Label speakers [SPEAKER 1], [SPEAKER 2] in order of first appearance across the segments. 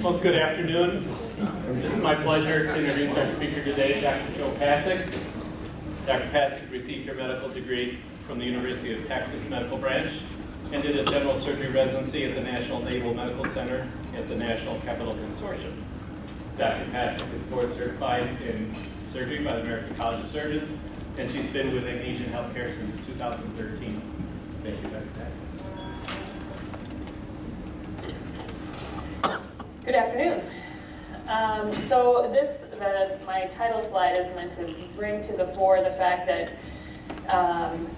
[SPEAKER 1] Well, good afternoon. It's my pleasure to introduce our speaker today, Dr. Joe Pasick. Dr. Pasick received her medical degree from the University of Texas Medical Branch and did a general surgery residency at the National Naval Medical Center at the National Capital Consortium. Dr. Pasick is board certified in surgery by the American College of Surgeons, and she's been with Asian Healthcare since 2013. Thank you, Dr. Pasick.
[SPEAKER 2] Good afternoon. My title slide is meant to bring to the fore the fact that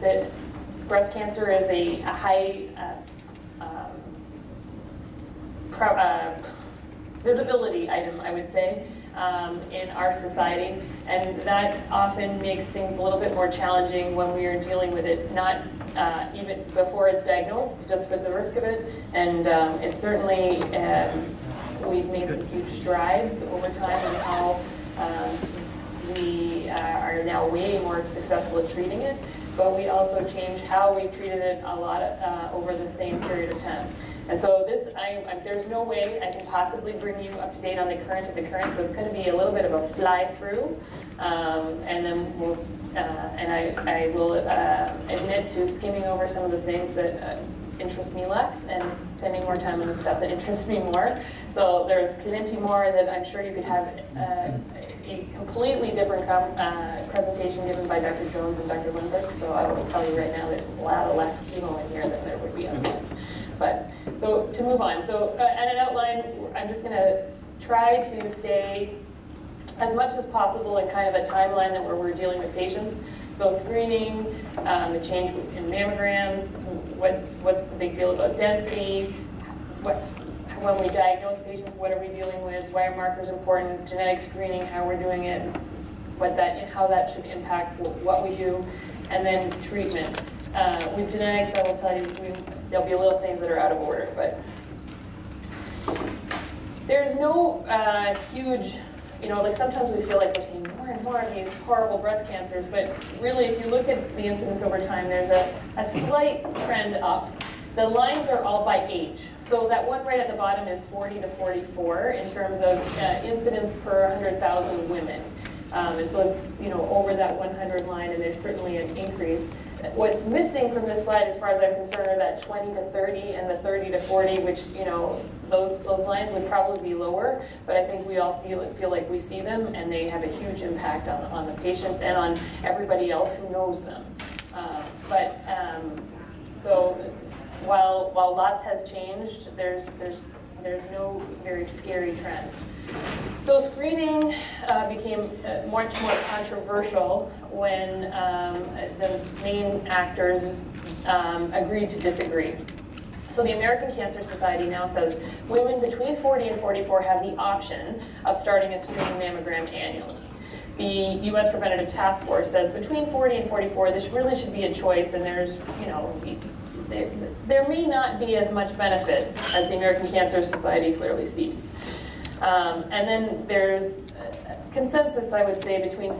[SPEAKER 2] that breast cancer is a high visibility item, I would say, in our society, and that often makes things a little bit more challenging when we are dealing with it, not even before it's diagnosed, just with the risk of it, and it's certainly, we've made some huge strides over time in how we are now way more successful at treating it, but we also changed how we treated it a lot over the same period of time. And so there's no way I can possibly bring you up to date on the current of the current, so it's going to be a little bit of a fly through, and then I will admit to skimming over some of the things that interest me less and spending more time on the stuff that interests me more. So there's plenty more that I'm sure you could have a completely different presentation given by Dr. Jones and Dr. Lindbergh. So I will tell you right now, there's a lot less chemo in here than there would be otherwise. But so to move on, so at an outline, I'm just going to try to stay as much as possible in kind of a timeline that where we're dealing with patients. So screening, the change in mammograms, what's the big deal about density, when we diagnose patients, what are we dealing with, why are markers important, genetic screening, how we're doing it, how that should impact what we do, and then treatment. With genetics, I will tell you, there'll be little things that are out of order, but there's no huge, like sometimes we feel like we're seeing more and more of these horrible breast cancers, but really if you look at the incidence over time, there's a slight trend up. The lines are all by age. So that one right at the bottom is 40 to 44 in terms of incidence per 100,000 women. And so it's over that 100 line, and there's certainly an increase. What's missing from this slide, as far as I'm concerned, are that 20 to 30 and the 30 to 40, which those lines would probably be lower, but I think we all feel like we see them, and they have a huge impact on the patients and on everybody else who knows them. So while lots has changed, there's no very scary trend. So screening became much more controversial when the main actors agreed to disagree. So the American Cancer Society now says women between 40 and 44 have the option of starting a screening mammogram annually. The U.S. Preventative Task Force says between 40 and 44, this really should be a choice, and there's, there may not be as much benefit as the American Cancer Society clearly sees. And then there's consensus, I would say, between,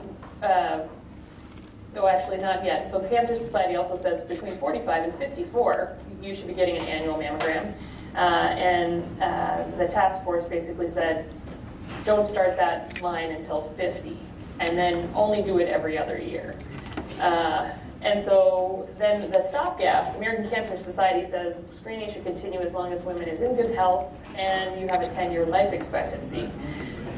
[SPEAKER 2] actually not yet. So Cancer Society also says between 45 and 54, you should be getting an annual mammogram. And the task force basically said, don't start that line until 50, and then only do it every other year. And so then the stopgaps, American Cancer Society says screening should continue as long as women is in good health and you have a 10-year life expectancy.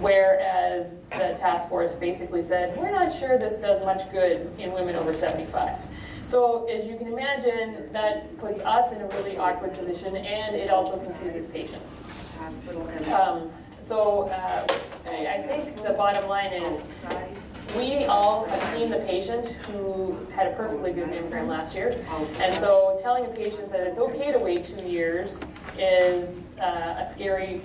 [SPEAKER 2] Whereas the task force basically said, we're not sure this does much good in women over 75. So as you can imagine, that puts us in a really awkward position, and it also confuses patients. I think the bottom line is, we all have seen the patient who had a perfectly good mammogram last year, and so telling a patient that it's okay to wait 2 years is a scary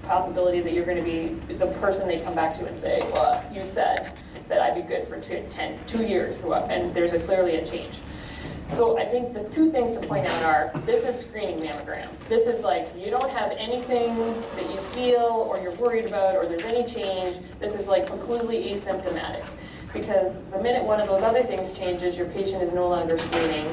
[SPEAKER 2] possibility that you're going to be the person they come back to and say, well, you said that I'd be good for 2 years, and there's clearly a change. So I think the two things to point out are, this is screening mammogram. This is like, you don't have anything that you feel or you're worried about or there's any change. This is like completely asymptomatic. because the minute one of those other things changes, your patient is no longer screening,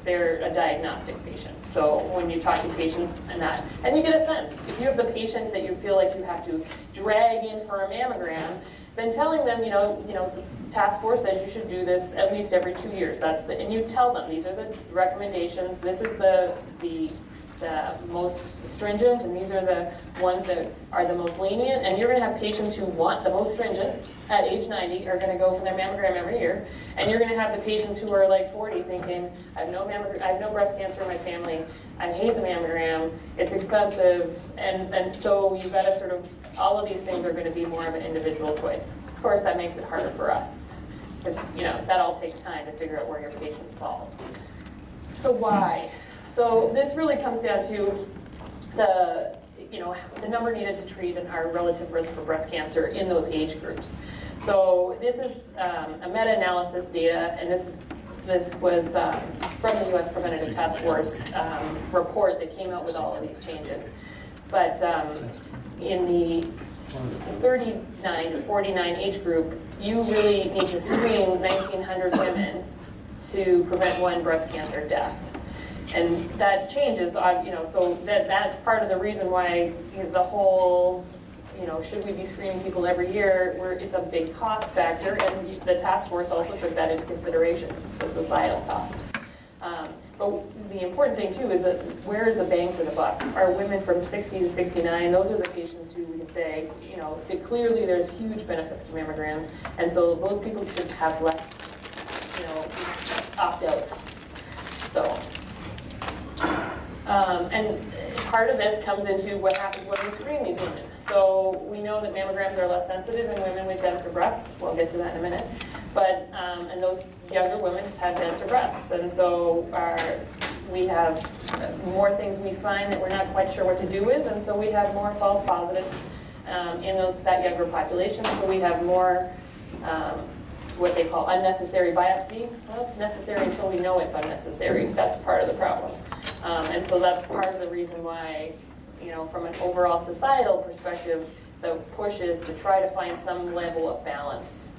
[SPEAKER 2] they're a diagnostic patient. So when you talk to patients and you get a sense, if you have the patient that you feel like you have to drag in for a mammogram, then telling them, the task force says you should do this at least every 2 years. And you tell them, these are the recommendations, this is the most stringent, and these are the ones that are the most lenient, and you're going to have patients who want the most stringent at age 90 are going to go for their mammogram every year, and you're going to have the patients who are like 40 thinking, I have no breast cancer in my family, I hate the mammogram, it's expensive, and so you've got to sort of, all of these things are going to be more of an individual choice. Of course, that makes it harder for us, because that all takes time to figure out where your patient falls. So why? So this really comes down to the number needed to treat and our relative risk for breast cancer in those age groups. So this is a meta-analysis data, and this was from the U.S. Preventative Task Force report that came out with all of these changes. But in the 39 to 49 age group, you really need to screen 1,900 women to prevent one breast cancer death. And that changes, so that's part of the reason why the whole, should we be screening people every year, where it's a big cost factor, and the task force also took that into consideration. It's a societal cost. But the important thing too is that where is the bang for the buck? Are women from 60 to 69, those are the patients who we can say, that clearly there's huge benefits to mammograms, and so those people should have less, opt out. So. And part of this comes into what happens when we screen these women. So we know that mammograms are less sensitive in women with denser breasts. We'll get to that in a minute. But, and those younger women have denser breasts. And so we have more things we find that we're not quite sure what to do with. And so we have more false positives in that younger population. So we have more what they call unnecessary biopsy. Well, it's necessary until we know it's unnecessary. That's part of the problem. And so that's part of the reason why, from an overall societal perspective, the push is to try to find some level of balance.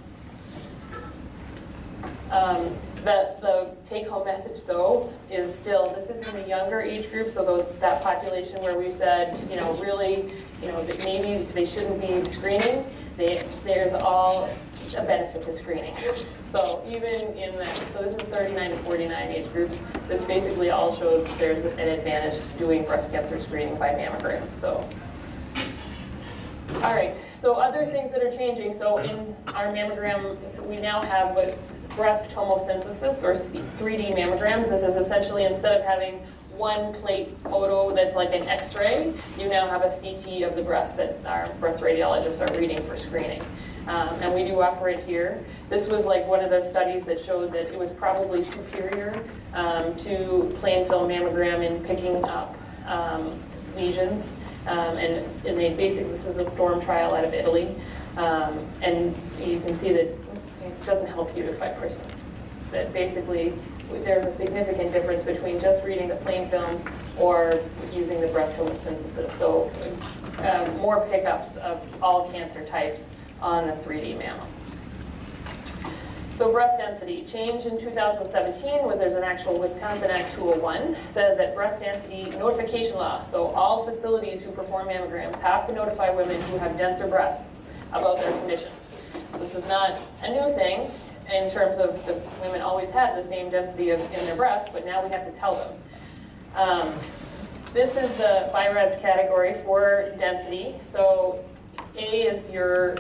[SPEAKER 2] The take-home message, though, is still, this is in the younger age group, so that population where we said, really, that maybe they shouldn't be screening, there's all a benefit to screening. So even so this is 39 to 49 age groups. This basically all shows that there's an advantage to doing breast cancer screening by mammogram. So, all right. So other things that are changing. So in our mammogram, so we now have what breast tomosynthesis or 3D mammograms. This is essentially, instead of having one plate photo that's like an X-ray, you now have a CT of the breast that our breast radiologists are reading for screening. And we do offer it here. This was like one of the studies that showed that it was probably superior to plain film mammogram in picking up lesions. And this was a STORM trial out of Italy. And you can see that it doesn't help you to fight CRISPR. That basically there's a significant difference between just reading the plain films or using the breast tomosynthesis. So more pickups of all cancer types on the 3D mammos. So breast density. Change in 2017 was there's an actual Wisconsin Act 201 said that breast density notification law, so all facilities who perform mammograms have to notify women who have denser breasts about their condition. This is not a new thing in terms of the women always had the same density in their breasts, but now we have to tell them. This is the BI-RADS category for density. So A is your,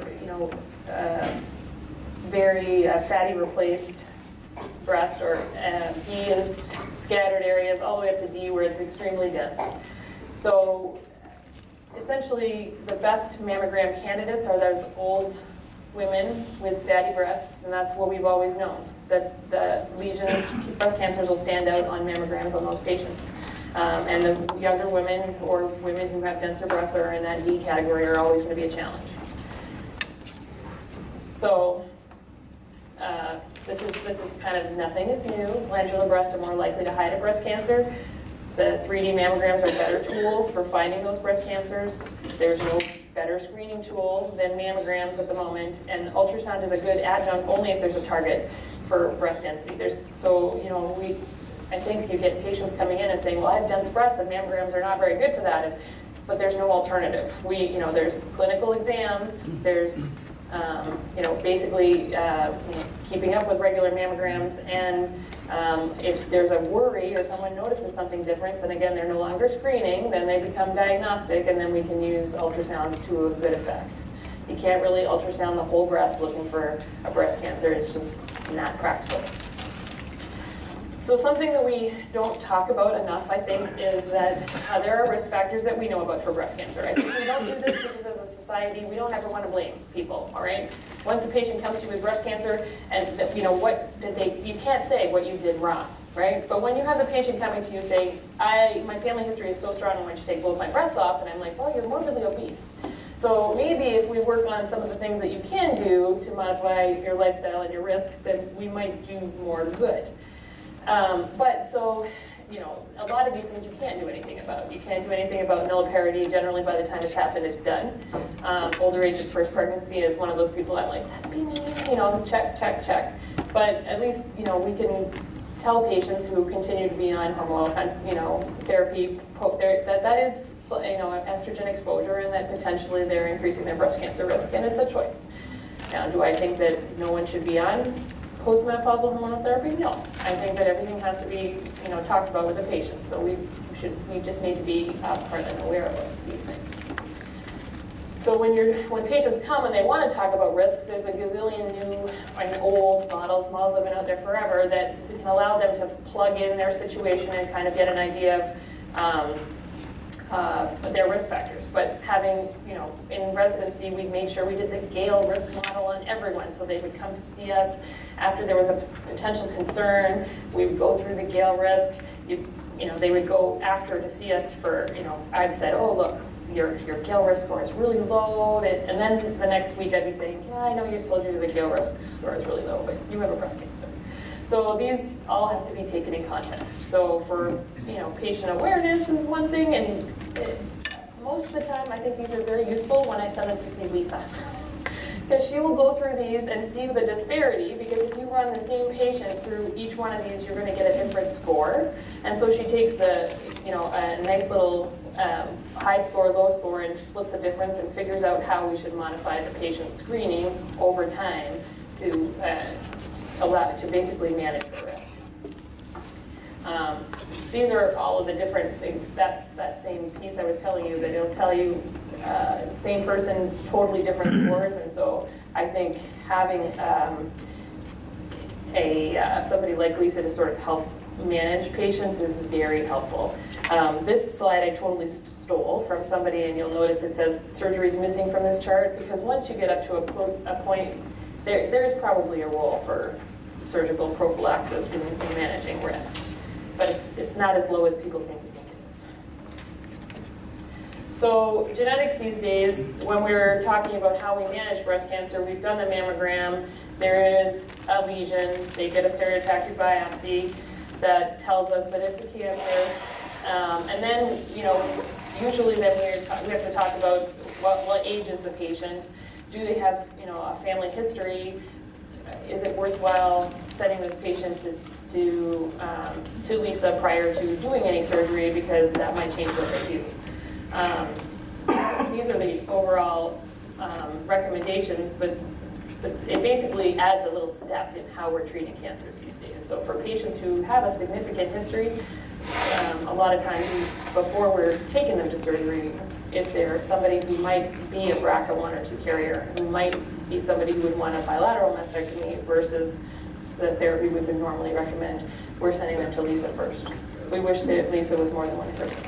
[SPEAKER 2] very fatty replaced breast, or B is scattered areas, all the way up to D where it's extremely dense. So essentially the best mammogram candidates are those old women with fatty breasts, and that's what we've always known, that the lesions, breast cancers will stand out on mammograms on those patients. And the younger women or women who have denser breasts are in that D category are always going to be a challenge. So this is kind of nothing is new. Glandular breasts are more likely to hide a breast cancer. The 3D mammograms are better tools for finding those breast cancers. There's no better screening tool than mammograms at the moment, and ultrasound is a good adjunct only if there's a target for breast density. I think you get patients coming in and saying, well, I have dense breasts and mammograms are not very good for that, but there's no alternative. There's clinical exam, there's basically keeping up with regular mammograms, and if there's a worry or someone notices something different, and again, they're no longer screening, then they become diagnostic, and then we can use ultrasounds to a good effect. You can't really ultrasound the whole breast looking for a breast cancer. It's just not practical. So something that we don't talk about enough, I think, is that there are risk factors that we know about for breast cancer. I think we don't do this because as a society, we don't ever want to blame people, all right? Once a patient comes to you with breast cancer, and you can't say what you did wrong, right? But when you have the patient coming to you saying, my family history is so strong, I want you to take both my breasts off, and I'm like, well, you're morbidly obese. So maybe if we work on some of the things that you can do to modify your lifestyle and your risks, then we might do more good. A lot of these things you can't do anything about. You can't do anything about nulliparity. Generally, by the time it's happened, it's done. Older age at first pregnancy is one of those people I'm like, that'd be me, check, check, check. But at least, we can tell patients who continue to be on hormonal, therapy, that is, estrogen exposure, and that potentially they're increasing their breast cancer risk, and it's a choice. Now, do I think that no one should be on postmenopausal hormonal therapy? No. I think that everything has to be, talked about with the patient. So we just need to be upfront and aware of these things. So when patients come and they want to talk about risks, there's a gazillion new and old models that have been out there forever that can allow them to plug in their situation and kind of get an idea of their risk factors. But having, in residency, we made sure we did the Gale risk model on everyone, so they would come to see us after there was a potential concern. We would go through the Gale risk. They would go after to see us for, I've said, oh, look, your Gale risk score is really low. And then the next week I'd be saying, yeah, I know you told you the Gale risk score is really low, but you have a breast cancer. So these all have to be taken in context. So for, patient awareness is one thing, and most of the time I think these are very useful when I send them to see Lisa. Because she will go through these and see the disparity, because if you run the same patient through each one of these, you're going to get a different score. And so she takes a nice little high score, low score, and splits the difference and figures out how we should modify the patient's screening over time to basically manage the risk. These are all of the different things. That's that same piece I was telling you, that it'll tell you same person, totally different scores. And so I think having somebody like Lisa to sort of help manage patients is very helpful. This slide I totally stole from somebody, and you'll notice it says surgery is missing from this chart, because once you get up to a point, there's probably a role for surgical prophylaxis in managing risk, but it's not as low as people seem to think it is. So genetics these days, when we're talking about how we manage breast cancer, we've done the mammogram, there is a lesion, they get a stereotactic biopsy that tells us that it's a cancer, and then, usually then we have to talk about what age is the patient. Do they have, a family history? Is it worthwhile sending this patient to Lisa prior to doing any surgery, because that might change what they do? These are the overall recommendations, but it basically adds a little step in how we're treating cancers these days. So for patients who have a significant history, a lot of times before we're taking them to surgery, if they're somebody who might be a BRCA1 or 2 carrier, who might be somebody who would want a bilateral mastectomy versus the therapy we would normally recommend, we're sending them to Lisa first. We wish that Lisa was more than one person.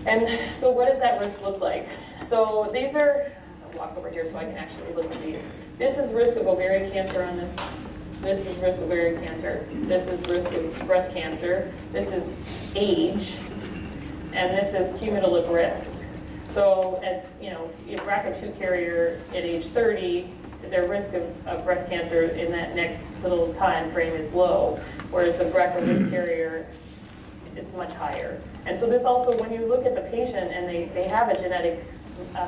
[SPEAKER 2] And so what does that risk look like? So these are, I'll walk over here so I can actually look at these. This is risk of ovarian cancer on this. This is risk of ovarian cancer. This is risk of breast cancer. This is age. And this is cumulative risk. So, if BRCA2 carrier at age 30, their risk of breast cancer in that next little time frame is low, whereas the BRCA risk carrier it's much higher. And so this also, when you look at the patient and they have a genetic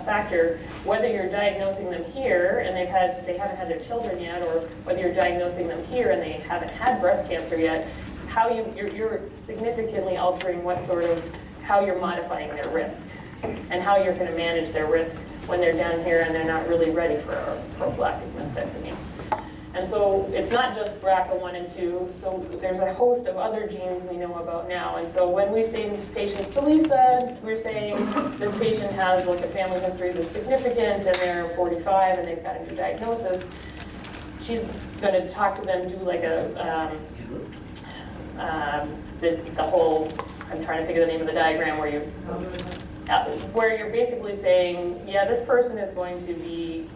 [SPEAKER 2] factor, whether you're diagnosing them here and they haven't had their children yet, or whether you're diagnosing them here and they haven't had breast cancer yet, how you're significantly altering how you're modifying their risk and how you're going to manage their risk when they're down here and they're not really ready for a prophylactic mastectomy. And so it's not just BRCA1 and 2, so there's a host of other genes we know about now. And so when we send patients to Lisa, we're saying this patient has like a family history that's significant and they're 45 and they've got a new diagnosis. She's going to talk to them, do like the whole, I'm trying to think of the name of the diagram where you're basically saying, yeah, this person is going to be,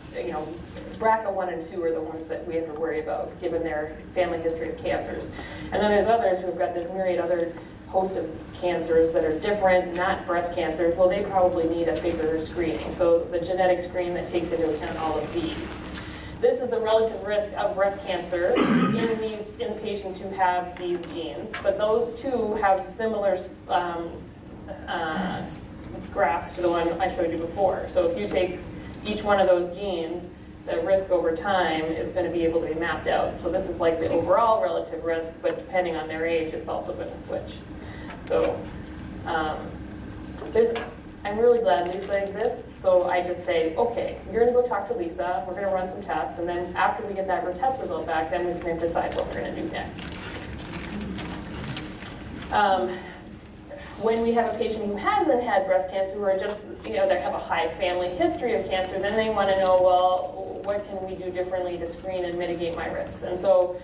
[SPEAKER 2] BRCA1 and 2 are the ones that we have to worry about, given their family history of cancers. And then there's others who've got this myriad other host of cancers that are different, not breast cancers. Well, they probably need a bigger screening. So the genetic screen that takes into account all of these. This is the relative risk of breast cancer in patients who have these genes, but those two have similar graphs to the one I showed you before. So if you take each one of those genes, the risk over time is going to be able to be mapped out. So this is like the overall relative risk, but depending on their age, it's also going to switch. So I'm really glad Lisa exists. So I just say, okay, you're going to go talk to Lisa. We're going to run some tests. And then after we get that test result back, then we can decide what we're going to do next. When we have a patient who hasn't had breast cancer, or just, they have a high family history of cancer, then they want to know, well, what can we do differently to screen and mitigate my risks? And so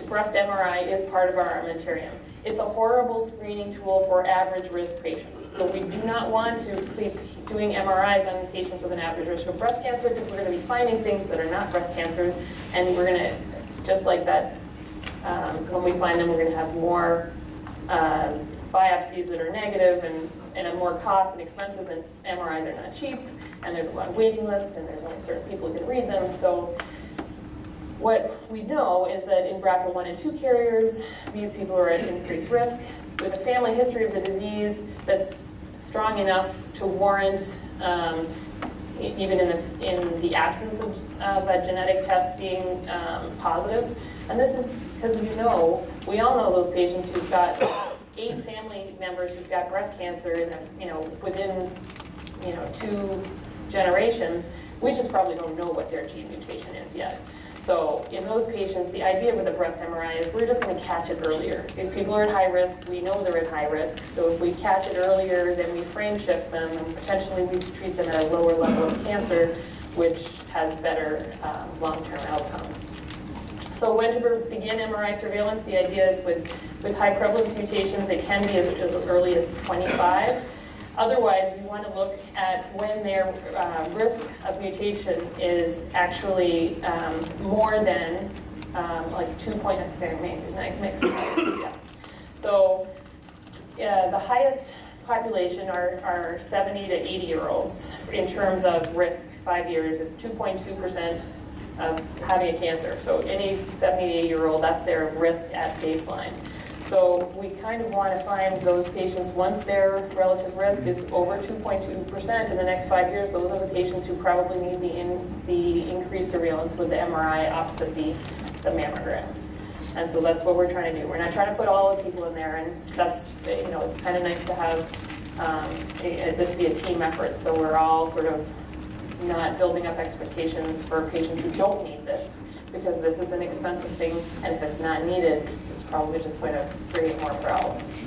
[SPEAKER 2] breast MRI is part of our armamentarium. It's a horrible screening tool for average risk patients. So we do not want to be doing MRIs on patients with an average risk of breast cancer, because we're going to be finding things that are not breast cancers, and we're going to, just like that, when we find them, we're going to have more biopsies that are negative and are more cost and expensive, and MRIs are not cheap, and there's a long waiting list, and there's only certain people who can read them. So what we know is that in BRCA1 and 2 carriers, these people are at increased risk. With a family history of the disease that's strong enough to warrant, even in the absence of a genetic test being positive. And this is because we all know those patients who've got 8 family members who've got breast cancer within 2 generations. We just probably don't know what their gene mutation is yet. So in those patients, the idea with the breast MRI is we're just going to catch it earlier. These people are at high risk. We know they're at high risk. So if we catch it earlier, then we frame shift them, and potentially we just treat them at a lower level of cancer, which has better long-term outcomes. So when to begin MRI surveillance, the idea is with high prevalence mutations, it can be as early as 25. Otherwise, you want to look at when their risk of mutation is actually more than like 2 point, yeah. So the highest population are 70 to 80-year-olds in terms of risk, 5 years. It's 2.2% of having a cancer. So any 70 to 80-year-old, that's their risk at baseline. So we kind of want to find those patients, once their relative risk is over 2.2% in the next 5 years, those are the patients who probably need the increased surveillance with the MRI opposite the mammogram. And so that's what we're trying to do. We're not trying to put all the people in there, and that's, it's kind of nice to have this be a team effort, so we're all sort of not building up expectations for patients who don't need this, because this is an expensive thing, and if it's not needed, it's probably just going to create more problems.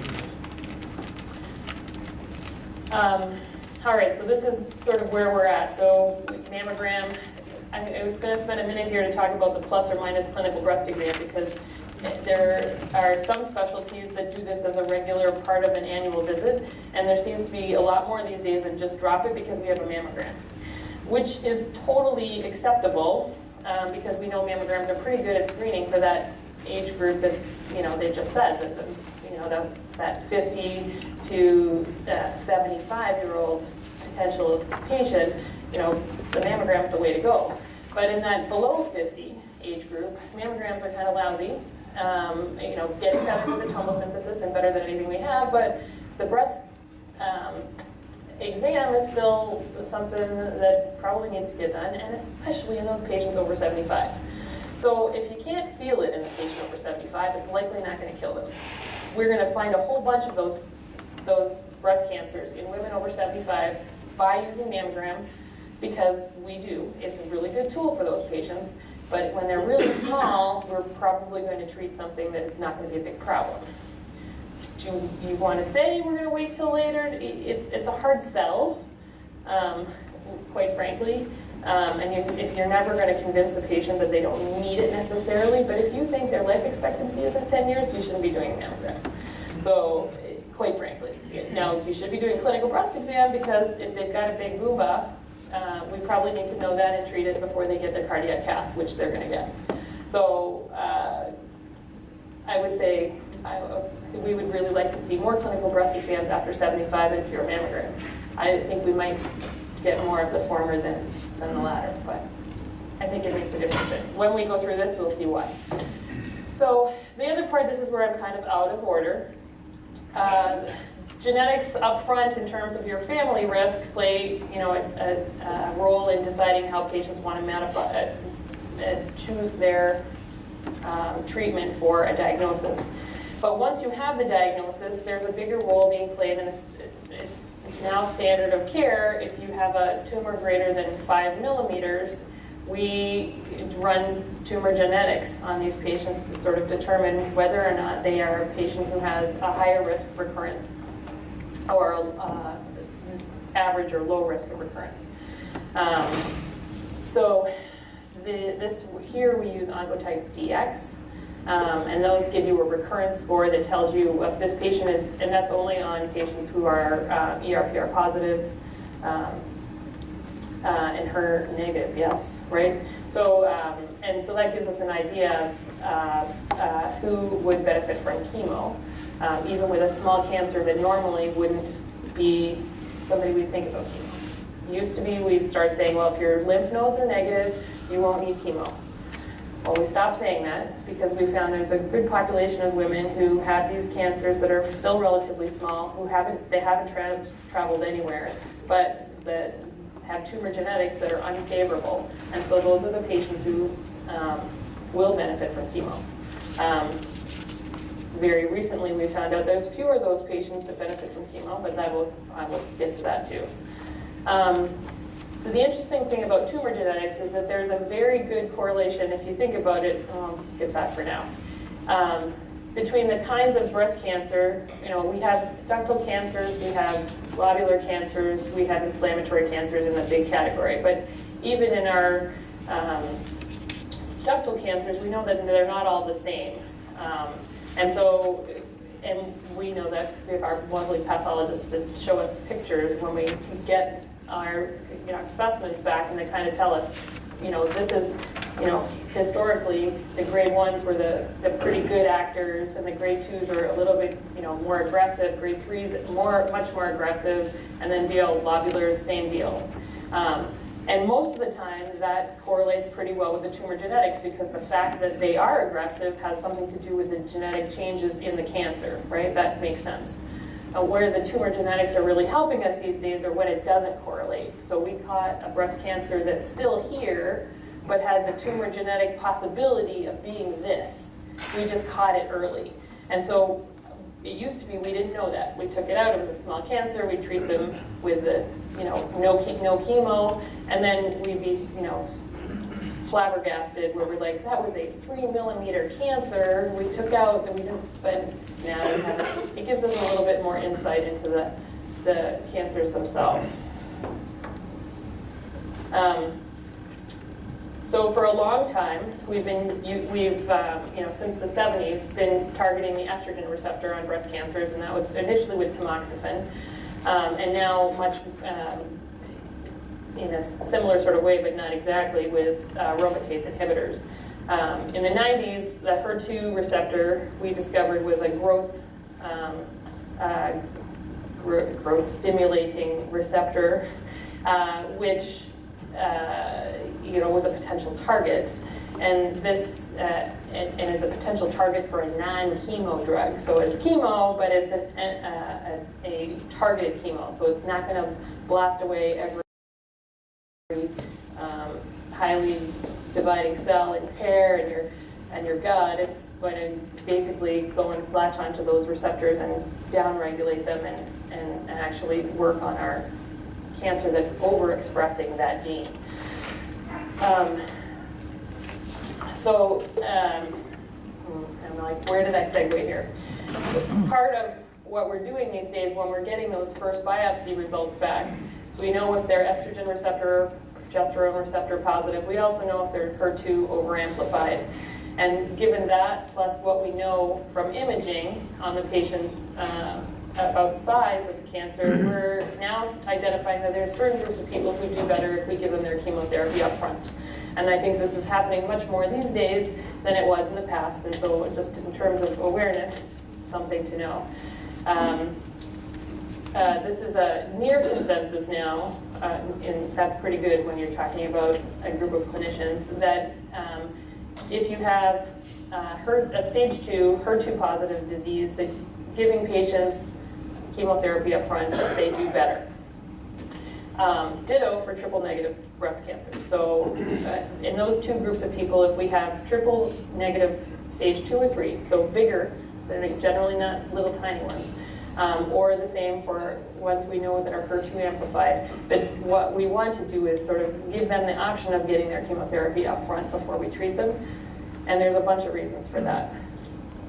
[SPEAKER 2] All right, so this is sort of where we're at. So mammogram, I was going to spend a minute here to talk about the plus or minus clinical breast exam, because there are some specialties that do this as a regular part of an annual visit, and there seems to be a lot more these days that just drop it because we have a mammogram, which is totally acceptable, because we know mammograms are pretty good at screening for that age group that they just said, that 50 to 75-year-old potential patient. The mammogram's the way to go. But in that below 50 age group, mammograms are kind of lousy. getting better with the tomosynthesis and better than anything we have, but the breast exam is still something that probably needs to get done, and especially in those patients over 75. So if you can't feel it in the patient over 75, it's likely not going to kill them. We're going to find a whole bunch of those breast cancers in women over 75 by using mammogram, because we do. It's a really good tool for those patients, but when they're really small, we're probably going to treat something that is not going to be a big problem. Do you want to say we're going to wait till later? It's a hard sell, quite frankly. If you're never going to convince a patient that they don't need it necessarily, but if you think their life expectancy is at 10 years, you shouldn't be doing a mammogram. So, quite frankly. Now, you should be doing clinical breast exam, because if they've got a big booba, we probably need to know that and treat it before they get their cardiac cath, which they're going to get. So, I would say we would really like to see more clinical breast exams after 75 and fewer mammograms. I think we might get more of the former than the latter, but I think it makes a difference. When we go through this, we'll see why. So the other part, this is where I'm kind of out of order. Genetics up front in terms of your family risk play a role in deciding how patients want to choose their treatment for a diagnosis. But once you have the diagnosis, there's a bigger role being played, and it's now standard of care. If you have a tumor greater than 5 millimeters, we run tumor genetics on these patients to sort of determine whether or not they are a patient who has a higher risk of recurrence, or average or low risk of recurrence. Here we use Oncotype DX, and those give you a recurrence score that tells you if this patient is, and that's only on patients who are ER/PR positive and HER negative, yes, right? So, and so that gives us an idea of who would benefit from chemo, even with a small cancer that normally wouldn't be somebody we'd think about chemo. Used to be, we'd start saying, well, if your lymph nodes are negative, you won't need chemo. Well, we stopped saying that because we found there's a good population of women who have these cancers that are still relatively small, who haven't traveled anywhere, but that have tumor genetics that are unfavorable. And so those are the patients who will benefit from chemo. Very recently, we found out there's fewer of those patients that benefit from chemo, but I will get to that too. So the interesting thing about tumor genetics is that there's a very good correlation, if you think about it, I'll skip that for now, between the kinds of breast cancer. We have ductal cancers, we have lobular cancers, we have inflammatory cancers in the big category, but even in our ductal cancers, we know that they're not all the same. And we know that because we have our lovely pathologists to show us pictures when we get our specimens back, and they kind of tell us, this is, historically the grade 1s were the pretty good actors, and the grade 2s are a little bit, more aggressive, grade 3s much more aggressive, and then lobulars, same deal. And most of the time, that correlates pretty well with the tumor genetics, because the fact that they are aggressive has something to do with the genetic changes in the cancer, right? That makes sense. Where the tumor genetics are really helping us these days are when it doesn't correlate. So we caught a breast cancer that's still here, but has the tumor genetic possibility of being this. We just caught it early. And so it used to be we didn't know that. We took it out, it was a small cancer, we'd treat them with the, no chemo, and then we'd be, flabbergasted where we're like, that was a 3 millimeter cancer we took out, and we didn't, but now we have it. It gives us a little bit more insight into the cancers themselves. So for a long time, we've since the 70s, been targeting the estrogen receptor on breast cancers, and that was initially with tamoxifen, and now much in a similar sort of way, but not exactly, with aromatase inhibitors. In the 90s, the HER2 receptor we discovered was a growth stimulating receptor, which was a potential target. And this and is a potential target for a non-chemo drug. So it's chemo, but it's a targeted chemo. So it's not going to blast away every highly dividing cell and hair and your gut. It's going to basically go and latch onto those receptors and downregulate them and actually work on our cancer that's overexpressing that gene. I'm like, where did I segue here? So part of what we're doing these days when we're getting those first biopsy results back, so we know if they're estrogen receptor, progesterone receptor positive. We also know if they're HER2 overamplified. And given that, plus what we know from imaging on the patient about size of the cancer, we're now identifying that there's certain groups of people who do better if we give them their chemotherapy up front. And I think this is happening much more these days than it was in the past. And so just in terms of awareness, it's something to know. This is a near consensus now, and that's pretty good when you're talking about a group of clinicians, that if you have a stage 2 HER2 positive disease, that giving patients chemotherapy up front, they do better. Ditto for triple negative breast cancer. So in those two groups of people, if we have triple negative stage 2 or 3, so bigger, they're generally not little tiny ones, or the same for ones we know that are HER2 amplified, but what we want to do is sort of give them the option of getting their chemotherapy up front before we treat them, and there's a bunch of reasons for that.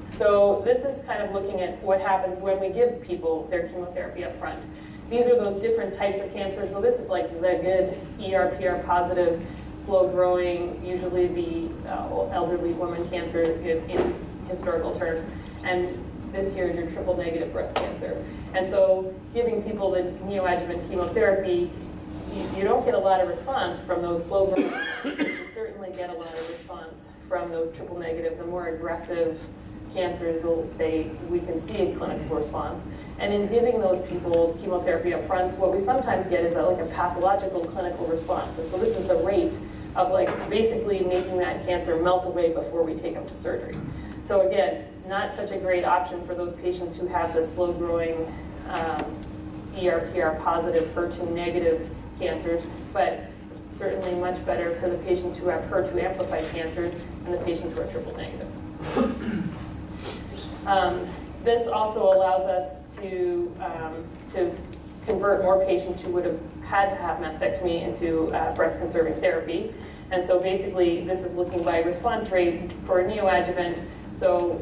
[SPEAKER 2] So this is kind of looking at what happens when we give people their chemotherapy up front. These are those different types of cancer. So this is like the good ER/PR positive, slow growing, usually the elderly woman cancer in historical terms. And this here is your triple negative breast cancer. And so giving people the neoadjuvant chemotherapy, you don't get a lot of response from those slow growing ones, but you certainly get a lot of response from those triple negative, the more aggressive cancers, we can see a clinical response. And in giving those people chemotherapy up front, what we sometimes get is like a pathological clinical response. And so this is the rate of like basically making that cancer melt away before we take them to surgery. So again, not such a great option for those patients who have the slow growing ER/PR positive, HER2 negative cancers, but certainly much better for the patients who have HER2 amplified cancers and the patients who are triple negative. This also allows us to convert more patients who would have had to have mastectomy into breast conserving therapy. And so basically this is looking by response rate for a neoadjuvant. So,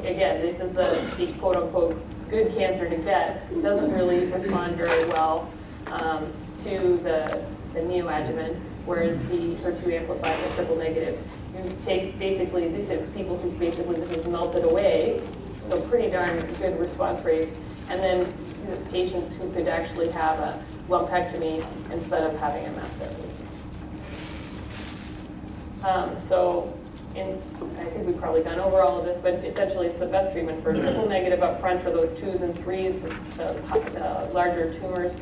[SPEAKER 2] again, this is the quote unquote good cancer to get. It doesn't really respond very well to the neoadjuvant, whereas the HER2 amplified and triple negative, you take basically, these are people who basically this is melted away, so pretty darn good response rates, and then the patients who could actually have a lumpectomy instead of having a mastectomy. I think we've probably gone over all of this, but essentially it's the best treatment for triple negative up front for those 2s and 3s, the larger tumors.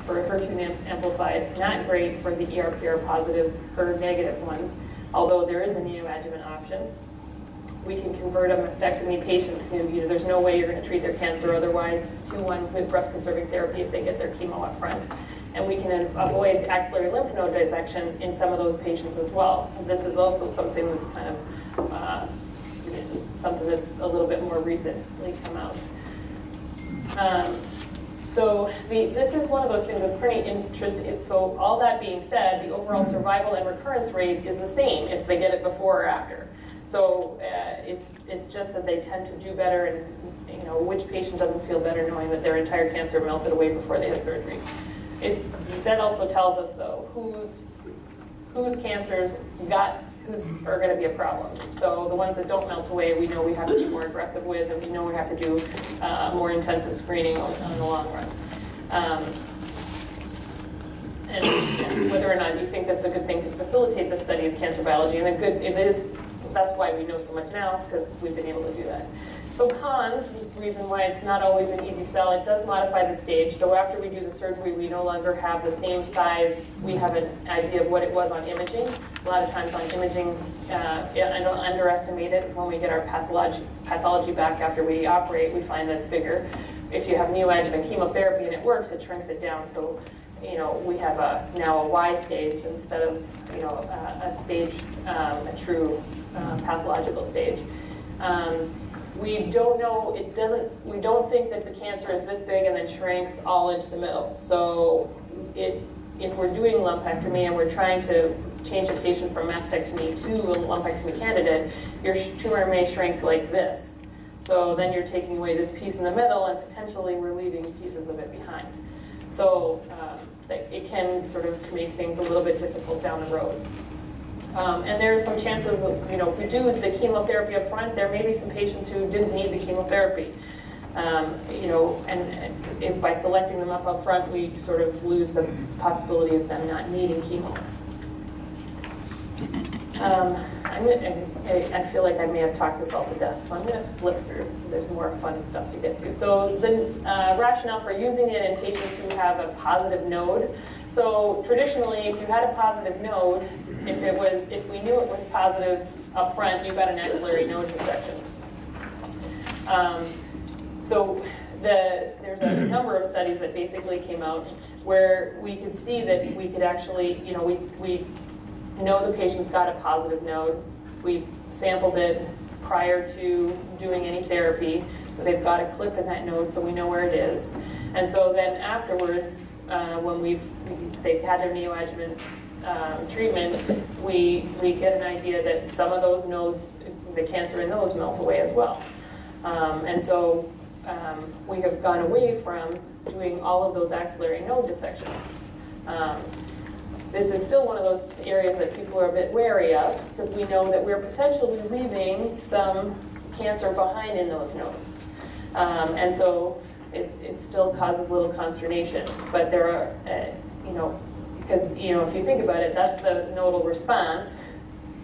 [SPEAKER 2] For HER2 amplified, not great for the ER/PR positive, HER negative ones, although there is a neoadjuvant option. We can convert a mastectomy patient who, there's no way you're going to treat their cancer otherwise to one with breast conserving therapy if they get their chemo up front. And we can avoid axillary lymph node dissection in some of those patients as well. This is also something that's kind of something that's a little bit more recently come out. This is one of those things that's pretty interesting. So all that being said, the overall survival and recurrence rate is the same if they get it before or after. So it's just that they tend to do better, and which patient doesn't feel better knowing that their entire cancer melted away before they had surgery. That also tells us though whose cancers are going to be a problem. So the ones that don't melt away, we know we have to be more aggressive with, and we know we have to do more intensive screening on the long run. And whether or not you think that's a good thing to facilitate the study of cancer biology, and it is. That's why we know so much now, is because we've been able to do that. So cons, this is the reason why it's not always an easy sell, it does modify the stage. So after we do the surgery, we no longer have the same size. We have an idea of what it was on imaging. A lot of times on imaging, I don't underestimate it. When we get our pathology back after we operate, we find that it's bigger. If you have neoadjuvant chemotherapy and it works, it shrinks it down. So, you know, we have now a Y stage instead of, you know, a stage, a true pathological stage. We don't know, we don't think that the cancer is this big and then shrinks all into the middle. So if we're doing lumpectomy and we're trying to change a patient from mastectomy to a lumpectomy candidate, your tumor may shrink like this. So then you're taking away this piece in the middle and potentially we're leaving pieces of it behind. So it can sort of make things a little bit difficult down the road. And there are some chances of, you know, if we do the chemotherapy up front, there may be some patients who didn't need the chemotherapy. You know, and if by selecting them up front, we sort of lose the possibility of them not needing chemo. I feel like I may have talked this all to death, so I'm going to flip through because there's more fun stuff to get to. So the rationale for using it in patients who have a positive node. So traditionally, if you had a positive node, if we knew it was positive up front, you got an axillary node dissection. So there's a number of studies that basically came out where we could see that we could actually, you know, we know the patient's got a positive node. We've sampled it prior to doing any therapy. They've got a clip in that node, so we know where it is. And so then afterwards, when they've had their neoadjuvant treatment, we get an idea that some of those nodes, the cancer in those melt away as well. And so we have gone away from doing all of those axillary node dissections. This is still one of those areas that people are a bit wary of because we know that we're potentially leaving some cancer behind in those nodes. And so it still causes a little consternation. But there are, you know, because, you know, if you think about it, that's the nodal response.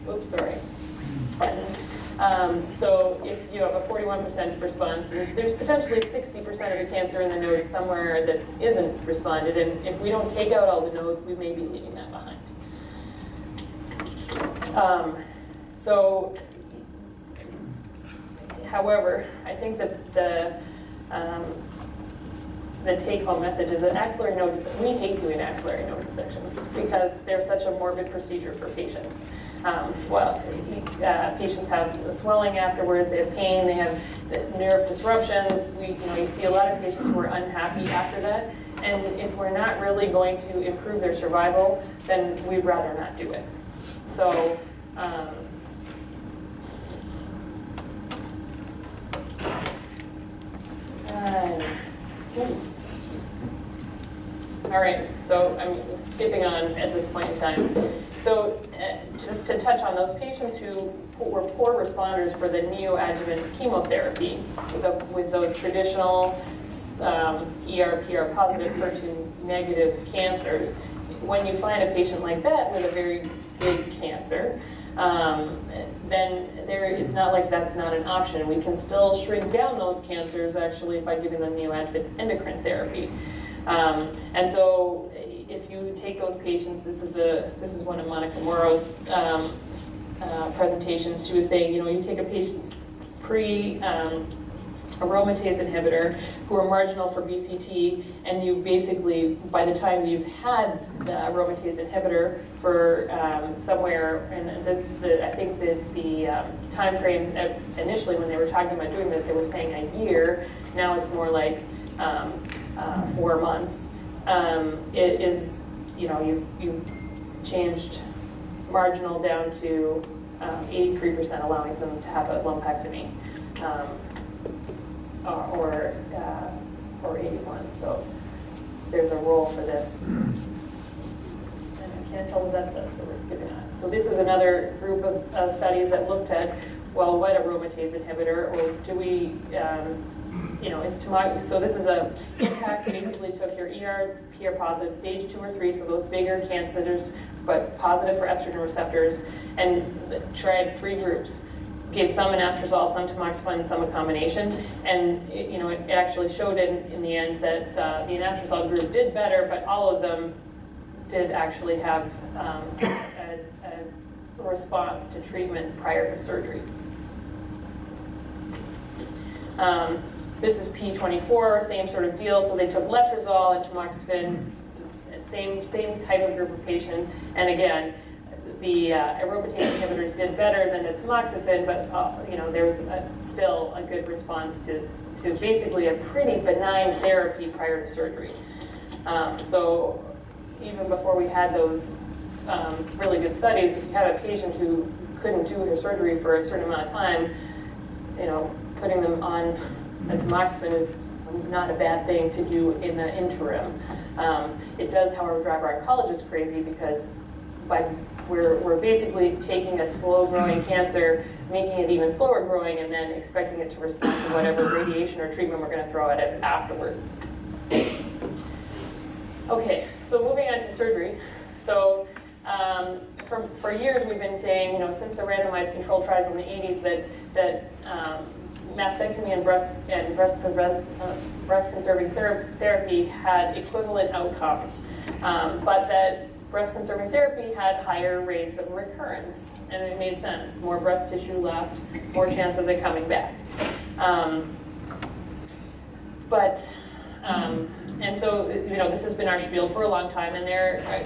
[SPEAKER 2] Oops, sorry. Button. So if you have a 41% response, there's potentially 60% of the cancer in the node somewhere that isn't responded, and if we don't take out all the nodes, we may be leaving that behind. However, I think the take-home message is that axillary node we hate doing axillary node dissections because they're such a morbid procedure for patients. Patients have swelling afterwards, they have pain, they have nerve disruptions. You see a lot of patients who are unhappy after that, and if we're not really going to improve their survival, then we'd rather not do it. So, all right, so I'm skipping on at this point in time. So just to touch on those patients who were poor responders for the neoadjuvant chemotherapy with those traditional ER, PR positive, HER2 negative cancers, when you find a patient like that with a very big cancer, then it's not like that's not an option. We can still shrink down those cancers actually by giving them neoadjuvant endocrine therapy. And so if you take those patients, this is one of Monica Moro's presentations. She was saying, you take a patient's aromatase inhibitor who are marginal for BCT, and you basically, by the time you've had the aromatase inhibitor for somewhere, and I think the time frame initially when they were talking about doing this, they were saying a year. Now it's more like 4 months. It is, you've changed marginal down to 83%, allowing them to have a lumpectomy. Or 81, so there's a role for this. And I can't tell what that says, so we're skipping on. So this is another group of studies that looked at, well, what aromatase inhibitor, or do we, so this is a impact, basically took your ER, PR positive, stage 2 or 3, so those bigger cancers, but positive for estrogen receptors, and tried 3 groups. gave some anastrozole, some tamoxifen, some a combination, and it actually showed in the end that the anastrozole group did better, but all of them did actually have a response to treatment prior to surgery. This is P24, same sort of deal. So they took letrozole and tamoxifen, same type of group of patient. And again, the aromatase inhibitors did better than the tamoxifen, but there was still a good response to basically a pretty benign therapy prior to surgery. So even before we had those really good studies, if you had a patient who couldn't do her surgery for a certain amount of time, putting them on a tamoxifen is not a bad thing to do in the interim. It does, however, drive our oncologists crazy because we're basically taking a slow-growing cancer, making it even slower growing, and then expecting it to respond to whatever radiation or treatment we're going to throw at it afterwards. Okay, so moving on to surgery. So for years we've been saying, since the randomized control trials in the 80s that mastectomy and breast conserving therapy had equivalent outcomes, but that breast conserving therapy had higher rates of recurrence, and it made sense. More breast tissue left, more chance of it coming back. And so, this has been our spiel for a long time, and I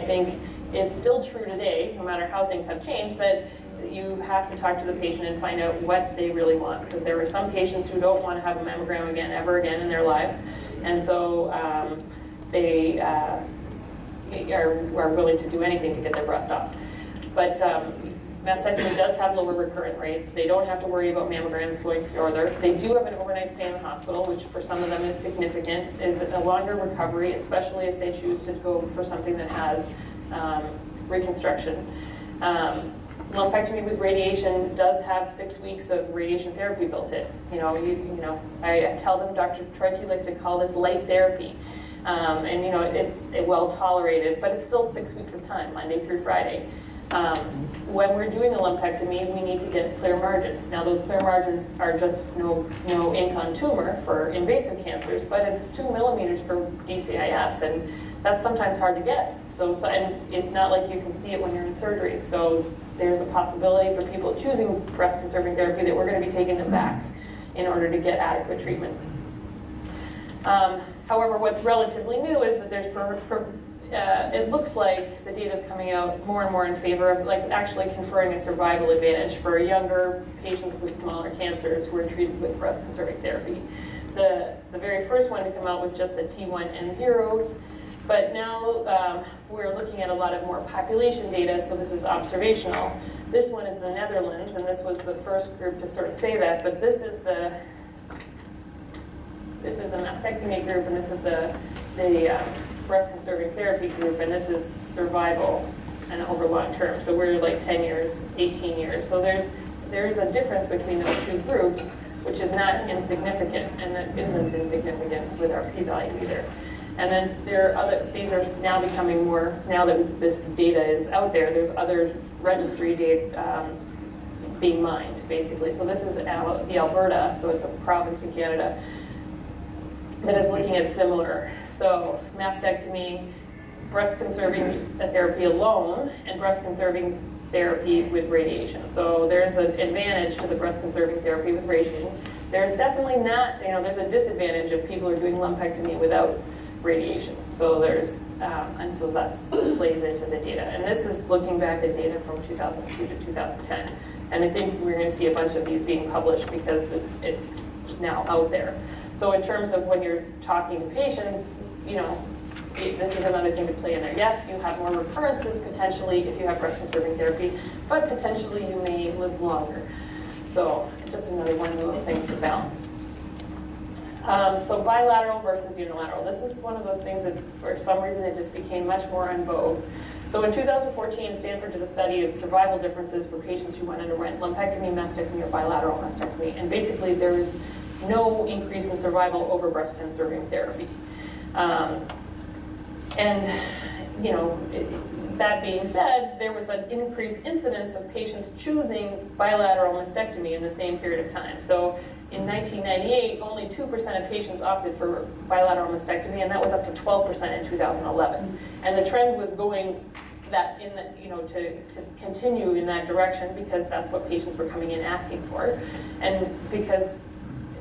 [SPEAKER 2] think it's still true today, no matter how things have changed, that you have to talk to the patient and find out what they really want, because there are some patients who don't want to have a mammogram ever again in their life, and so they are willing to do anything to get their breast off. But mastectomy does have lower recurrent rates. They don't have to worry about mammograms going further. They do have an overnight stay in the hospital, which for some of them is significant. It's a longer recovery, especially if they choose to go for something that has reconstruction. Lumpectomy with radiation does have 6 weeks of radiation therapy built in. I tell them Dr. Troike likes to call this light therapy. It's well tolerated, but it's still 6 weeks of time, Monday through Friday. When we're doing a lumpectomy, we need to get clear margins. Now, those clear margins are just no ink on tumor for invasive cancers, but it's 2 millimeters for DCIS, and that's sometimes hard to get. And it's not like you can see it when you're in surgery. So there's a possibility for people choosing breast conserving therapy that we're going to be taking them back in order to get adequate treatment. However, what's relatively new is that there's it looks like the data is coming out more and more in favor of actually conferring a survival advantage for younger patients with smaller cancers who are treated with breast conserving therapy. The very first one to come out was just the T1N0s, but now we're looking at a lot of more population data, so this is observational. This one is the Netherlands, and this was the first group to sort of say that, but this is the mastectomy group, and this is the breast conserving therapy group, and this is survival and over long term. So we're like 10 years, 18 years. So there's a difference between those two groups, which is not insignificant, and that isn't insignificant with our p-value either. And then these are now becoming more, now that this data is out there, there's other registry data being mined, basically. So this is the Alberta, so it's a province in Canada, that is looking at similar. So mastectomy, breast conserving therapy alone, and breast conserving therapy with radiation. So there's an advantage to the breast conserving therapy with radiation. There's definitely not, there's a disadvantage if people are doing lumpectomy without radiation. So and so that plays into the data. And this is looking back at data from 2002 to 2010. And I think we're going to see a bunch of these being published because it's now out there. So in terms of when you're talking to patients, this is another thing to play in there. Yes, you have more recurrences potentially if you have breast conserving therapy, but potentially you may live longer. So just another one of those things to balance. So bilateral versus unilateral. This is one of those things that for some reason it just became much more en vogue. So in 2014, Stanford did a study of survival differences for patients who underwent lumpectomy, mastectomy, or bilateral mastectomy. And basically there was no increase in survival over breast conserving therapy. that being said, there was an increased incidence of patients choosing bilateral mastectomy in the same period of time. So in 1998, only 2% of patients opted for bilateral mastectomy, and that was up to 12% in 2011. And the trend was going that in the, to continue in that direction, because that's what patients were coming in asking for. And because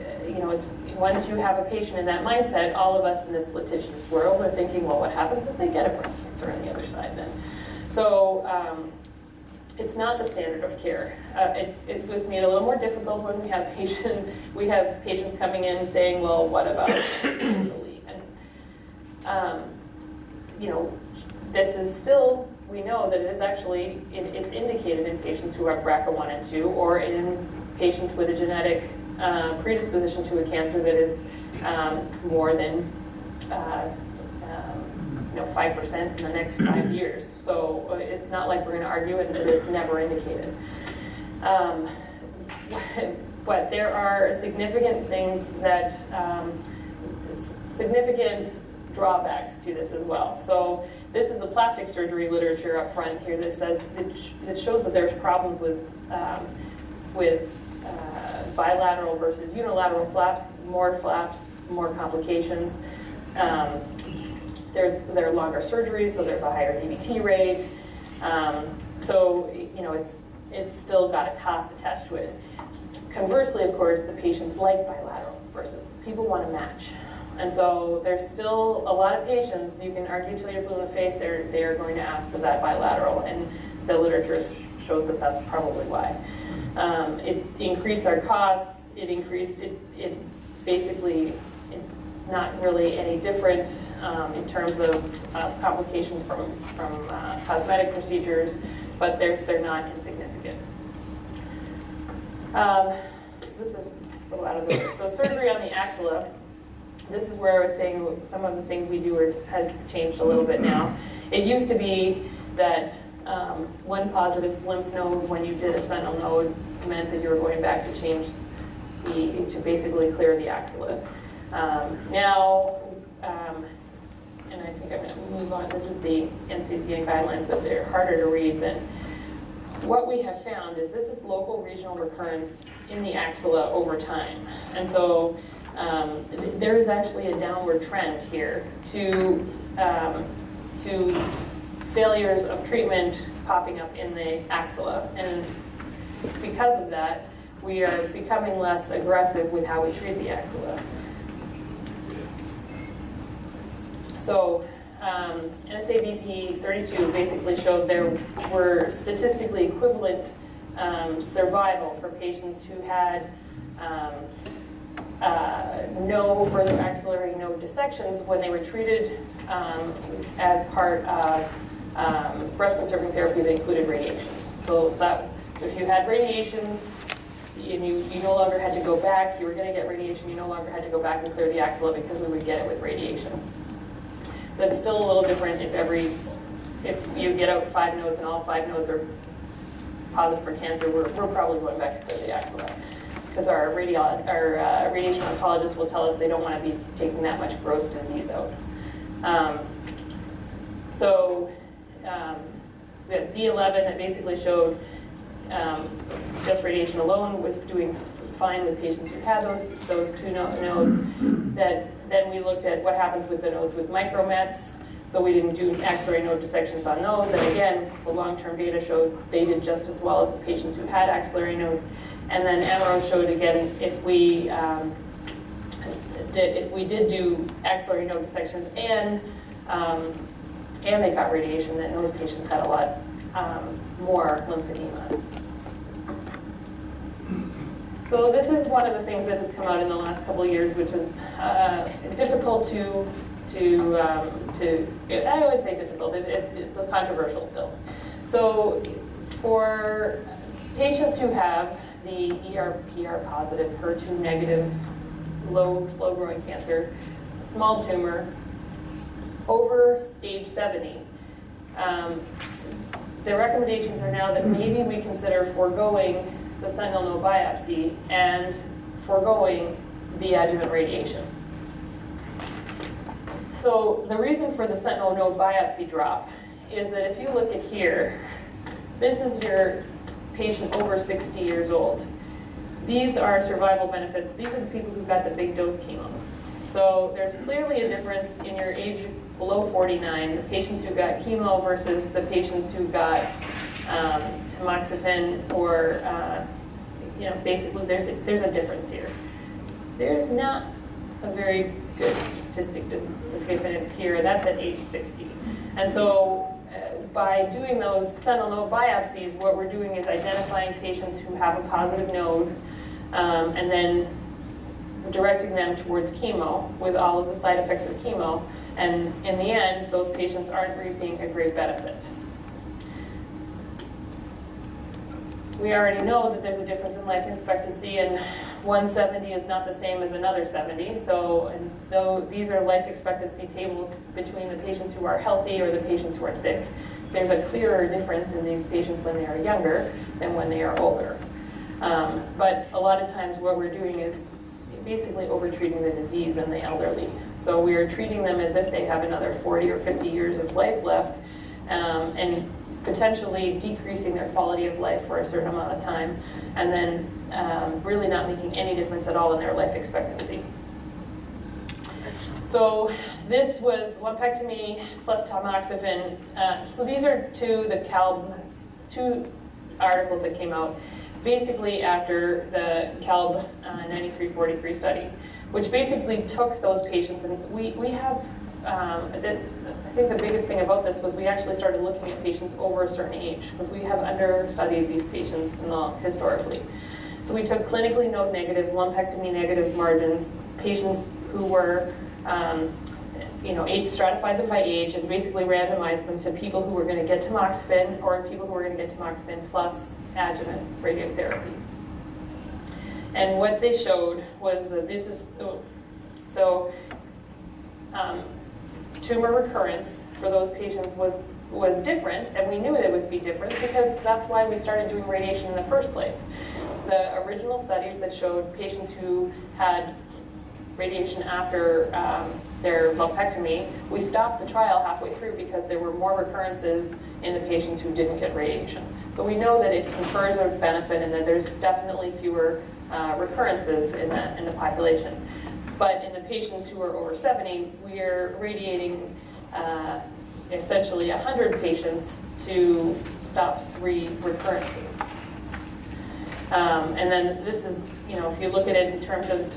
[SPEAKER 2] it's, once you have a patient in that mindset, all of us in this litigious world are thinking, well, what happens if they get a breast cancer on the other side then? So it's not the standard of care. It was made a little more difficult when we have patients coming in saying, well, what about Angelina? And this is still, we know that it is actually, it's indicated in patients who have BRCA1 and 2, or in patients with a genetic predisposition to a cancer that is more than 5% in the next 5 years. So it's not like we're going to argue it, and it's never indicated. But there are significant things that, significant drawbacks to this as well. So this is the plastic surgery literature up front here that says, it shows that there's problems with bilateral versus unilateral flaps, more complications. There are longer surgeries, so there's a higher DVT rate. So it's still got a cost attached to it. Conversely, of course, the patients like bilateral versus people want to match. And so there's still a lot of patients, you can argue till you're blue in the face, they are going to ask for that bilateral, and the literature shows that that's probably why. It increased our costs, it basically, it's not really any different in terms of complications from cosmetic procedures, but they're not insignificant. So this is a lot of those. So surgery on the axilla. This is where I was saying some of the things we do has changed a little bit now. It used to be that one positive lymph node when you did a sentinel node meant that you were going back to change to basically clear the axilla. Now, and I think I'm going to move on. This is the NCCN guidelines, but they're harder to read than what we have found is this is local regional recurrence in the axilla over time. And so there is actually a downward trend here to failures of treatment popping up in the axilla. And because of that, we are becoming less aggressive with how we treat the axilla. So NSABP 32 basically showed there were statistically equivalent survival for patients who had no further axillary node dissections when they were treated as part of breast conserving therapy that included radiation. So that if you had radiation and you no longer had to go back, you were going to get radiation, you no longer had to go back and clear the axilla because we would get it with radiation. That's still a little different if you get out 5 nodes and all 5 nodes are positive for cancer, we're probably going back to clear the axilla. Because our radiation oncologists will tell us they don't want to be taking that much gross disease out. We had Z11 that basically showed just radiation alone was doing fine with patients who had those 2 nodes. Then we looked at what happens with the nodes with micromets. So we didn't do axillary node dissections on those. And again, the long-term data showed they did just as well as the patients who had axillary node. And then Amaro showed again, if we did do axillary node dissections and they got radiation, then those patients had a lot more lymphedema. So this is one of the things that has come out in the last couple of years, which is difficult to I would say difficult. It's controversial still. So for patients who have the ER/PR positive, HER2 negative, low, slow-growing cancer, small tumor, over age 70, the recommendations are now that maybe we consider foregoing the sentinel node biopsy and foregoing the adjuvant radiation. So the reason for the sentinel node biopsy drop is that if you look at here, this is your patient over 60 years old. These are survival benefits. These are the people who got the big dose chemos. So there's clearly a difference in your age below 49, the patients who got chemo versus the patients who got tamoxifen, or basically there's a difference here. There's not a very good statistic to significance here. That's at age 60. And so by doing those sentinel node biopsies, what we're doing is identifying patients who have a positive node, and then directing them towards chemo with all of the side effects of chemo. And in the end, those patients aren't reaping a great benefit. We already know that there's a difference in life expectancy, and 170 is not the same as another 70. So, and though these are life expectancy tables between the patients who are healthy or the patients who are sick, there's a clearer difference in these patients when they are younger than when they are older. But a lot of times what we're doing is basically overtreating the disease in the elderly. So we are treating them as if they have another 40 or 50 years of life left, and potentially decreasing their quality of life for a certain amount of time, and then really not making any difference at all in their life expectancy. So this was lumpectomy plus tamoxifen. So these are two articles that came out basically after the CALB 9343 study, which basically took those patients, and we have, I think the biggest thing about this was we actually started looking at patients over a certain age, because we have understudied these patients historically. So we took clinically node negative, lumpectomy negative margins, patients who were, stratified them by age, and basically randomized them to people who were going to get tamoxifen or people who were going to get tamoxifen plus adjuvant radiotherapy. And what they showed was that this is, tumor recurrence for those patients was different, and we knew it would be different because that's why we started doing radiation in the first place. The original studies that showed patients who had radiation after their lumpectomy, we stopped the trial halfway through because there were more recurrences in the patients who didn't get radiation. So we know that it confers a benefit and that there's definitely fewer recurrences in the population. But in the patients who are over 70, we are radiating essentially 100 patients to stop 3 recurrences. And then this is, if you look at it in terms of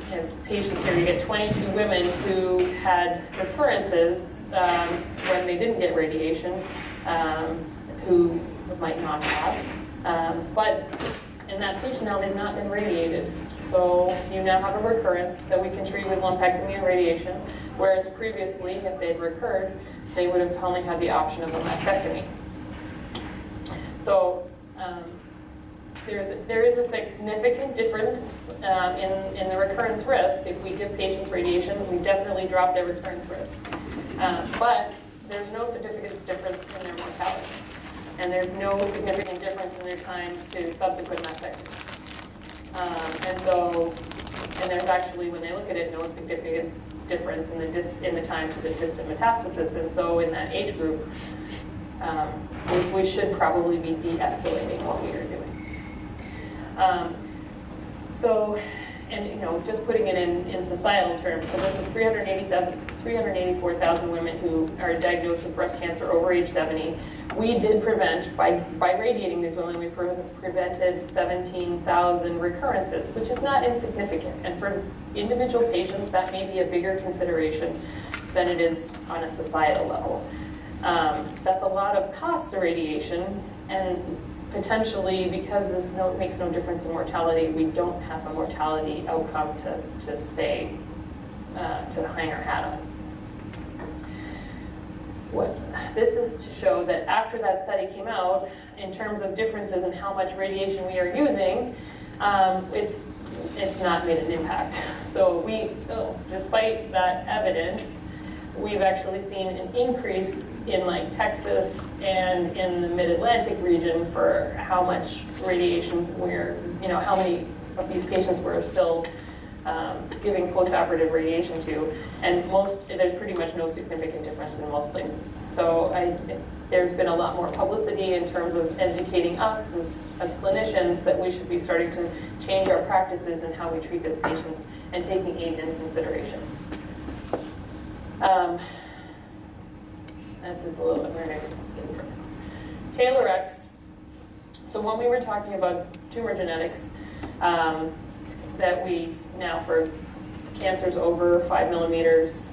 [SPEAKER 2] patients here, you get 22 women who had recurrences when they didn't get radiation, who might not have. But in that patient now, they've not been radiated. So you now have a recurrence that we can treat with lumpectomy and radiation, whereas previously, if they'd recurred, they would have only had the option of a mastectomy. So there is a significant difference in the recurrence risk. If we give patients radiation, we definitely drop their recurrence risk. But there's no significant difference in their mortality. And there's no significant difference in their time to subsequent mastectomy. And there's actually, when they look at it, no significant difference in the time to the distant metastasis. And so in that age group, we should probably be de-escalating what we are doing. Just putting it in societal terms, so this is 384,000 women who are diagnosed with breast cancer over age 70. We did prevent, by radiating these women, we prevented 17,000 recurrences, which is not insignificant. And for individual patients, that may be a bigger consideration than it is on a societal level. That's a lot of cost to radiation, and potentially, because this makes no difference in mortality, we don't have a mortality outcome to hang our hat on. This is to show that after that study came out, in terms of differences in how much radiation we are using, it's not made an impact. So despite that evidence, we've actually seen an increase in Texas and in the Mid-Atlantic region for how much radiation how many of these patients were still giving postoperative radiation to, and there's pretty much no significant difference in most places. So there's been a lot more publicity in terms of educating us as clinicians that we should be starting to change our practices and how we treat those patients and taking age into consideration. This is a little bit weird. TAILORx. So when we were talking about tumor genetics, that we now for cancers over 5 millimeters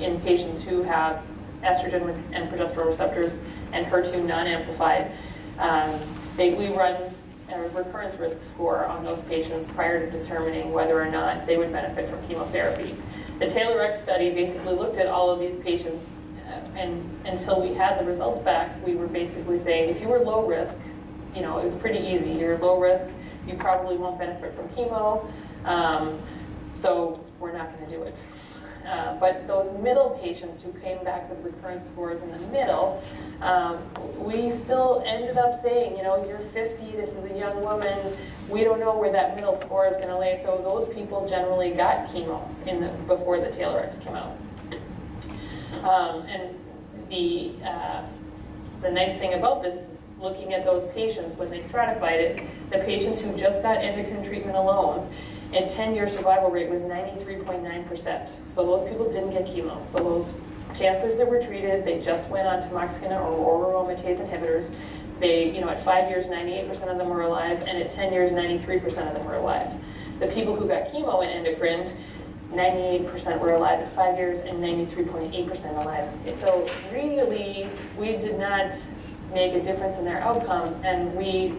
[SPEAKER 2] in patients who have estrogen and progesterone receptors and HER2 non-amplified, we run a recurrence risk score on those patients prior to determining whether or not they would benefit from chemotherapy. The TAILORx study basically looked at all of these patients, and until we had the results back, we were basically saying if you were low risk, it was pretty easy. You're low risk, you probably won't benefit from chemo, so we're not going to do it. But those middle patients who came back with recurrence scores in the middle, we still ended up saying, you're 50, this is a young woman, we don't know where that middle score is going to lay, so those people generally got chemo before the TAILORx came out. And the nice thing about this is looking at those patients when they stratified it, the patients who just got endocrine treatment alone, and 10-year survival rate was 93.9%. So those people didn't get chemo. So those cancers that were treated, they just went on tamoxifen or oral aromatase inhibitors. They, at 5 years, 98% of them were alive, and at 10 years, 93% of them were alive. The people who got chemo and endocrine, 98% were alive at 5 years and 93.8% alive. So really, we did not make a difference in their outcome, and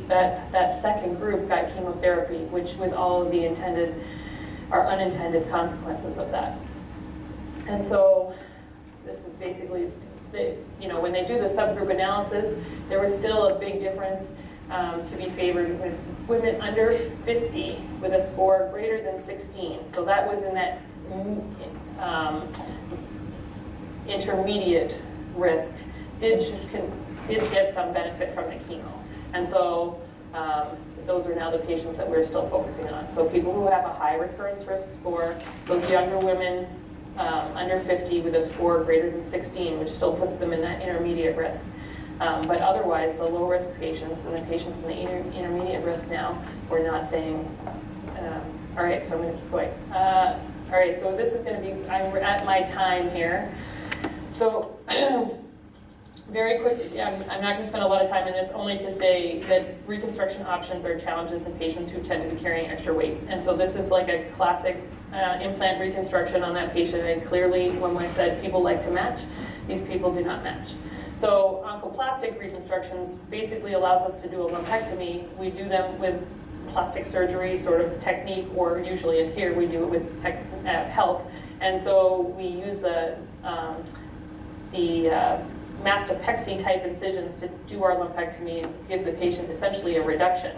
[SPEAKER 2] that second group got chemotherapy, which with all of the intended or unintended consequences of that. And so this is basically, when they do the subgroup analysis, there was still a big difference to be favored with women under 50 with a score greater than 16. So that was in that intermediate risk, did get some benefit from the chemo. And so those are now the patients that we're still focusing on. So people who have a high recurrence risk score, those younger women under 50 with a score greater than 16, which still puts them in that intermediate risk. But otherwise, the low-risk patients and the patients in the intermediate risk now, we're not saying, all right, so I'm going to keep going. All right, so this is going to be, we're at my time here. So very quickly, I'm not going to spend a lot of time in this, only to say that reconstruction options are challenges in patients who tend to be carrying extra weight. And so this is like a classic implant reconstruction on that patient, and clearly when I said people like to match, these people do not match. So oncoplastic reconstructions basically allows us to do a lumpectomy. We do them with plastic surgery sort of technique, or usually in here we do it with help. And so we use the mastopexy type incisions to do our lumpectomy and give the patient essentially a reduction.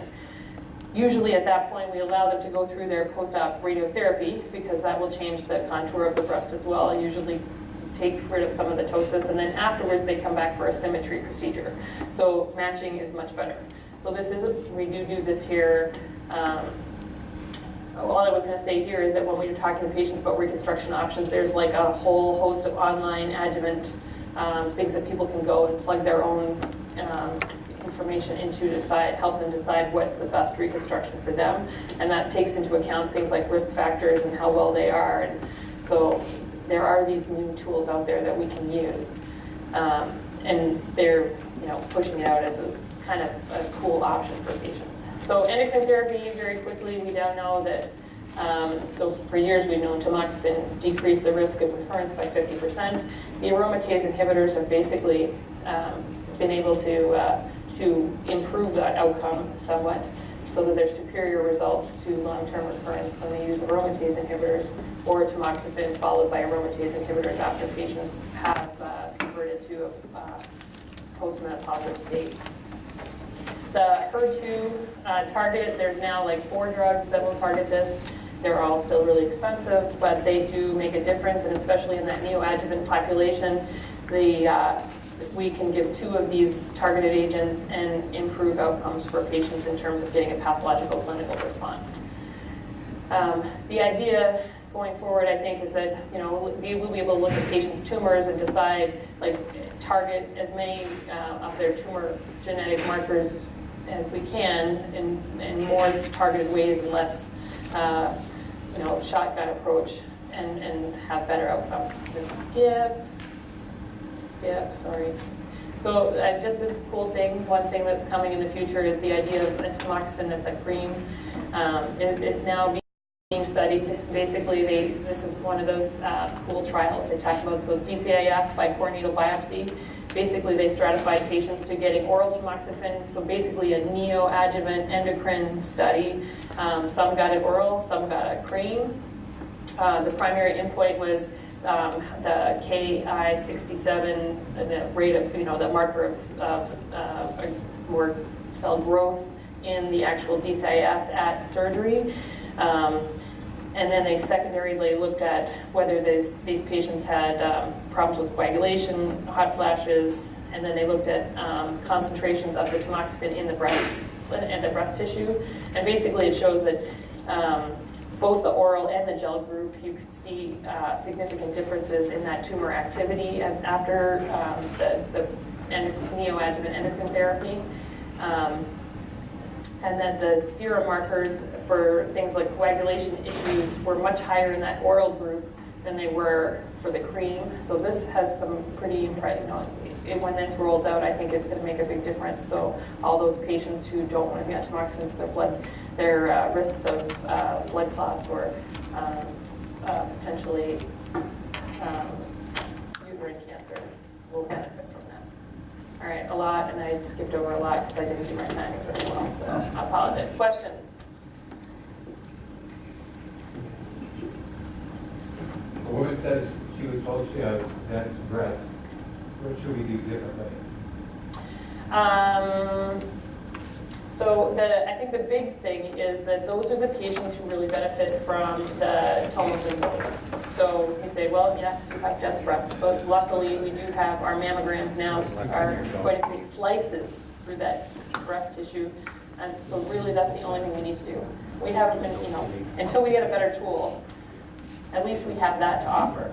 [SPEAKER 2] Usually at that point we allow them to go through their post-op radiotherapy, because that will change the contour of the breast as well, and usually take rid of some of the ptosis, and then afterwards they come back for a symmetry procedure. So matching is much better. So this is we do this here. All I was going to say here is that when we were talking to patients about reconstruction options, there's like a whole host of online adjuvant things that people can go and plug their own information into to help them decide what's the best reconstruction for them. And that takes into account things like risk factors and how well they are. And so there are these new tools out there that we can use. And they're pushing it out as a kind of a cool option for patients. So endocrine therapy, very quickly, we now know that, so for years we've known tamoxifen decreased the risk of recurrence by 50%. The aromatase inhibitors have basically been able to improve that outcome somewhat, so that there's superior results to long-term recurrence when they use aromatase inhibitors or tamoxifen followed by aromatase inhibitors after patients have converted to a postmenopausal state. The HER2 target, there's now like 4 drugs that will target this. They're all still really expensive, but they do make a difference, and especially in that neoadjuvant population, we can give 2 of these targeted agents and improve outcomes for patients in terms of getting a pathological clinical response. The idea going forward, I think, is that, you know, we will be able to look at patients' tumors and decide, like, target as many of their tumor genetic markers as we can in more targeted ways and less, you know, shotgun approach, and have better outcomes. Skip, sorry. So just this cool thing, one thing that's coming in the future is the idea of tamoxifen that's a cream. It's now being studied. Basically, this is one of those cool trials they talk about. So DCIS by core needle biopsy. Basically, they stratified patients to getting oral tamoxifen. So basically, a neoadjuvant endocrine study. Some got it oral, some got a cream. The primary endpoint was the Ki-67, the rate of, you know, the marker of more cell growth in the actual DCIS at surgery. And then they secondarily looked at whether these patients had problems with coagulation, hot flashes, and then they looked at concentrations of the tamoxifen in the breast tissue. And basically it shows that both the oral and the gel group, you could see significant differences in that tumor activity after the neoadjuvant endocrine therapy. And that the serum markers for things like coagulation issues were much higher in that oral group than they were for the cream. So this has some pretty, you know, when this rolls out, I think it's going to make a big difference. So all those patients who don't want to be on tamoxifen for their blood, their risks of blood clots or potentially uterine cancer will benefit from that. All right, a lot, and I skipped over a lot because I didn't do my timing very well, so I apologize. Questions?
[SPEAKER 3] A woman says she was told she has dense breasts. What should we do differently?
[SPEAKER 2] So I think the big thing is that those are the patients who really benefit from the tomosynthesis. So you say, well, yes, you have dense breasts, but luckily we do have our mammograms now are going to take slices through that breast tissue. And so really that's the only thing we need to do. We haven't been, you know, until we get a better tool, at least we have that to offer.